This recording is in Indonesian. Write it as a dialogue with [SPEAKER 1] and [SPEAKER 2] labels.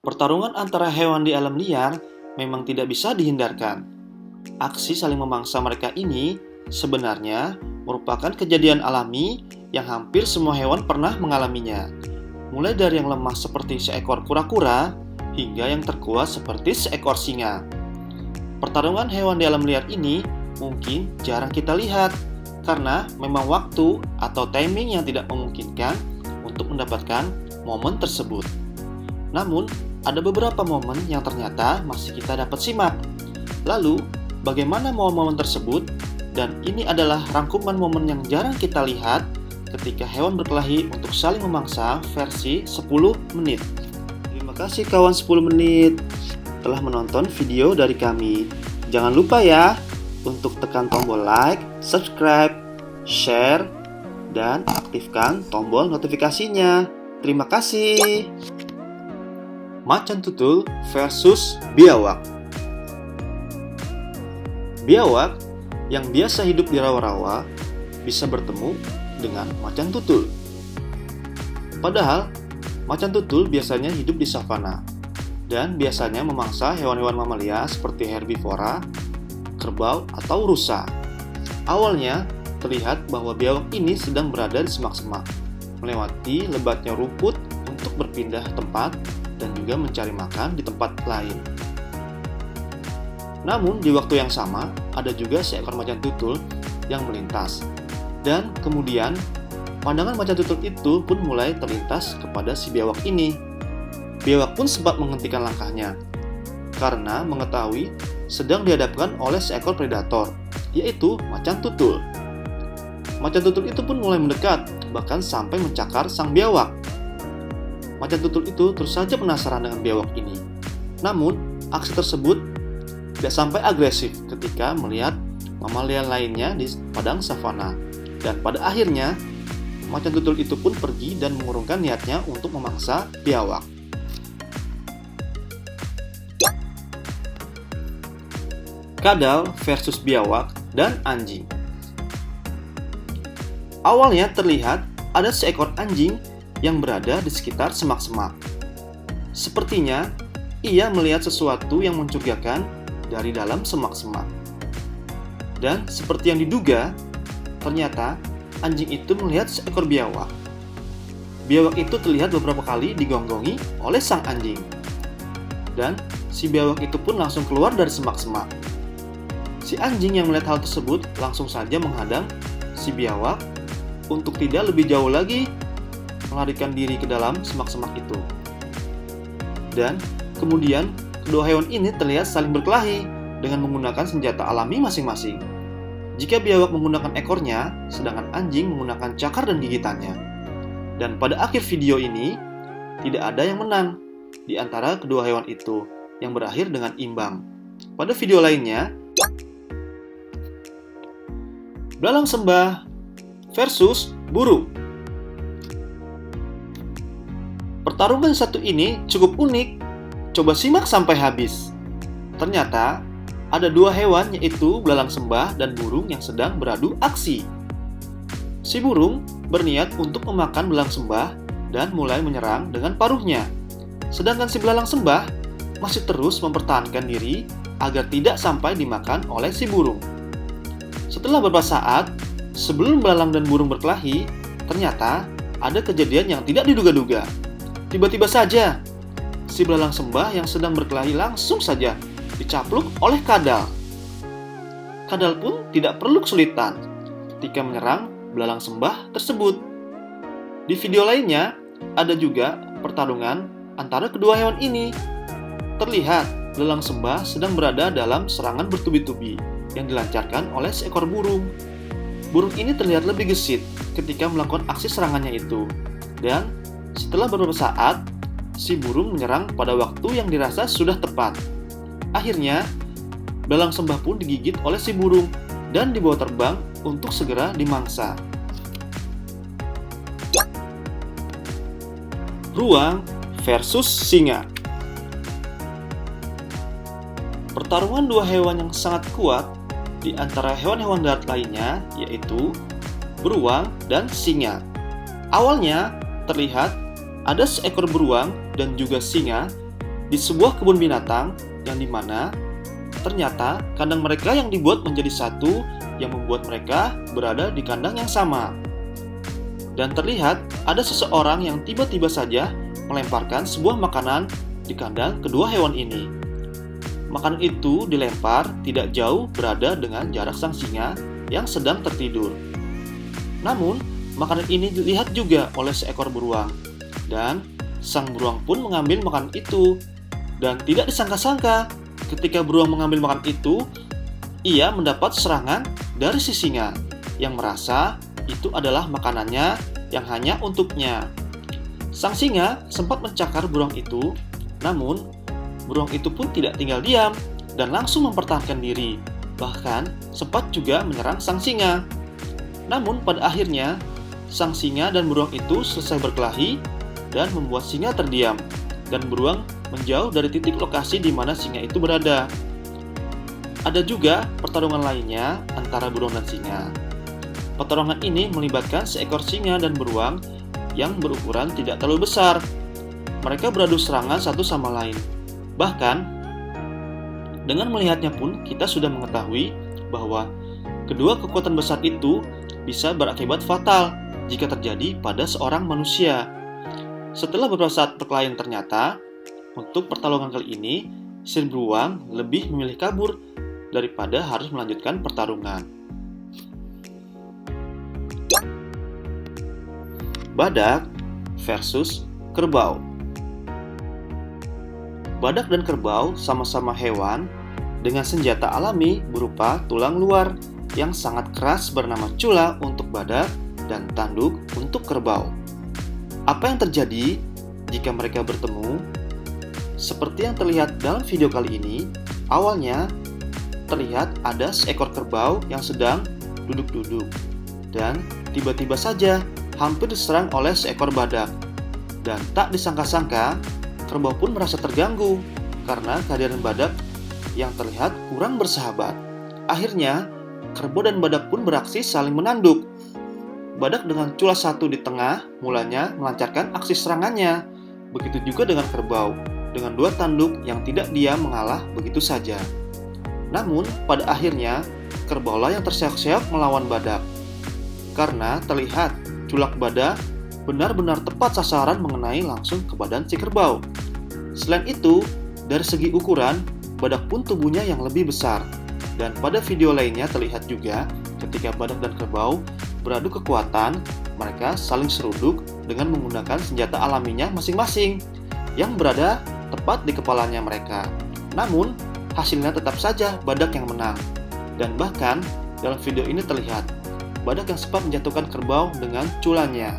[SPEAKER 1] Pertarungan antara hewan di alam liar memang tidak bisa dihindarkan. Aksi saling memangsa mereka ini sebenarnya merupakan kejadian alami yang hampir semua hewan pernah mengalaminya. Mulai dari yang lemah seperti seekor kura-kura hingga yang terkuat seperti seekor singa. Pertarungan hewan di alam liar ini mungkin jarang kita lihat karena memang waktu atau timing yang tidak memungkinkan untuk mendapatkan momen tersebut. Namun, ada beberapa momen yang ternyata masih kita dapat simak. Lalu, bagaimana momen-momen tersebut? Dan ini adalah rangkuman momen yang jarang kita lihat ketika hewan berkelahi untuk saling memangsa versi 10 menit. Terima kasih kawan 10 menit telah menonton video dari kami. Jangan lupa ya untuk tekan tombol like, subscribe, share, dan aktifkan tombol notifikasinya. Terima kasih. Macan tutul versus biawak. Biawak yang biasa hidup di rawa-rawa bisa bertemu dengan macan tutul. Padahal, macan tutul biasanya hidup di savana dan biasanya memangsa hewan-hewan mamalia seperti herbivora, kerbau, atau rusa. Awalnya, terlihat bahwa biawak ini sedang berada di semak-semak, melewati lebatnya rumput untuk berpindah tempat dan juga mencari makan di tempat lain. Namun, di waktu yang sama, ada juga seekor macan tutul yang melintas. Dan kemudian, pandangan macan tutul itu pun mulai terlintas kepada si biawak ini. Biawak pun sempat menghentikan langkahnya, karena mengetahui sedang dihadapkan oleh seekor predator, yaitu macan tutul. Macan tutul itu pun mulai mendekat, bahkan sampai mencakar sang biawak. Macan tutul itu terus saja penasaran dengan biawak ini. Namun, aksi tersebut tidak sampai agresif ketika melihat mamalia lainnya di padang savana. Dan pada akhirnya, macan tutul itu pun pergi dan mengurungkan niatnya untuk memangsa biawak. Kadal versus biawak dan anjing. Awalnya terlihat ada seekor anjing yang berada di sekitar semak-semak. Sepertinya, ia melihat sesuatu yang mencurigakan dari dalam semak-semak. Dan seperti yang diduga, ternyata anjing itu melihat seekor biawak. Biawak itu terlihat beberapa kali digonggongi oleh sang anjing. Dan si biawak itu pun langsung keluar dari semak-semak. Si anjing yang melihat hal tersebut langsung saja menghadang si biawak untuk tidak lebih jauh lagi melarikan diri ke dalam semak-semak itu. Dan kemudian kedua hewan ini terlihat saling berkelahi dengan menggunakan senjata alami masing-masing. Jika biawak menggunakan ekornya, sedangkan anjing menggunakan cakar dan gigitannya. Dan pada akhir video ini, tidak ada yang menang di antara kedua hewan itu, yang berakhir dengan imbang. Pada video lainnya, belalang sembah versus burung. Pertarungan satu ini cukup unik. Coba simak sampai habis. Ternyata ada dua hewan, yaitu belalang sembah dan burung yang sedang beradu aksi. Si burung berniat untuk memakan belalang sembah dan mulai menyerang dengan paruhnya. Sedangkan si belalang sembah masih terus mempertahankan diri agar tidak sampai dimakan oleh si burung. Setelah beberapa saat, sebelum belalang dan burung berkelahi, ternyata ada kejadian yang tidak diduga-duga. Tiba-tiba saja, si belalang sembah yang sedang berkelahi langsung saja dicapluk oleh kadal. Kadal pun tidak perlu kesulitan ketika menyerang belalang sembah tersebut. Di video lainnya, ada juga pertarungan antara kedua hewan ini. Terlihat belalang sembah sedang berada dalam serangan bertubi-tubi yang dilancarkan oleh seekor burung. Burung ini terlihat lebih gesit ketika melakukan aksi serangannya itu. Dan setelah beberapa saat, si burung menyerang pada waktu yang dirasa sudah tepat. Akhirnya, belalang sembah pun digigit oleh si burung dan dibawa terbang untuk segera dimangsa. Beruang versus singa. Pertarungan dua hewan yang sangat kuat di antara hewan-hewan darat lainnya, yaitu beruang dan singa. Awalnya terlihat ada seekor beruang dan juga singa di sebuah kebun binatang yang dimana ternyata kandang mereka yang dibuat menjadi satu yang membuat mereka berada di kandang yang sama. Dan terlihat ada seseorang yang tiba-tiba saja melemparkan sebuah makanan di kandang kedua hewan ini. Makanan itu dilempar tidak jauh berada dengan jarak sang singa yang sedang tertidur. Namun, makanan ini dilihat juga oleh seekor beruang. Dan sang beruang pun mengambil makanan itu. Dan tidak disangka-sangka, ketika beruang mengambil makanan itu, ia mendapat serangan dari si singa yang merasa itu adalah makanannya yang hanya untuknya. Sang singa sempat mencakar beruang itu, namun beruang itu pun tidak tinggal diam dan langsung mempertahankan diri, bahkan sempat juga menyerang sang singa. Namun pada akhirnya, sang singa dan beruang itu selesai berkelahi dan membuat singa terdiam, dan beruang menjauh dari titik lokasi di mana singa itu berada. Ada juga pertarungan lainnya antara beruang dan singa. Pertarungan ini melibatkan seekor singa dan beruang yang berukuran tidak terlalu besar. Mereka beradu serangan satu sama lain. Bahkan, dengan melihatnya pun kita sudah mengetahui bahwa kedua kekuatan besar itu bisa berakibat fatal jika terjadi pada seorang manusia. Setelah beberapa saat perkelahian ternyata, untuk pertarungan kali ini, si beruang lebih memilih kabur daripada harus melanjutkan pertarungan. Badak versus kerbau. Badak dan kerbau sama-sama hewan dengan senjata alami berupa tulang luar yang sangat keras bernama cula untuk badak dan tanduk untuk kerbau. Apa yang terjadi jika mereka bertemu? Seperti yang terlihat dalam video kali ini, awalnya terlihat ada seekor kerbau yang sedang duduk-duduk dan tiba-tiba saja hampir diserang oleh seekor badak. Dan tak disangka-sangka, kerbau pun merasa terganggu karena kehadiran badak yang terlihat kurang bersahabat. Akhirnya, kerbau dan badak pun beraksi saling menanduk. Badak dengan cula satu di tengah mulanya melancarkan aksi serangannya. Begitu juga dengan kerbau, dengan dua tanduk yang tidak diam mengalah begitu saja. Namun, pada akhirnya, kerbaulah yang terseok-seok melawan badak. Karena terlihat culak badak benar-benar tepat sasaran mengenai langsung ke badan si kerbau. Selain itu, dari segi ukuran, badak pun tubuhnya yang lebih besar. Dan pada video lainnya terlihat juga ketika badak dan kerbau beradu kekuatan, mereka saling seruduk dengan menggunakan senjata alaminya masing-masing yang berada tepat di kepalanya mereka. Namun, hasilnya tetap saja badak yang menang. Dan bahkan, dalam video ini terlihat, badak yang sempat menjatuhkan kerbau dengan culanya.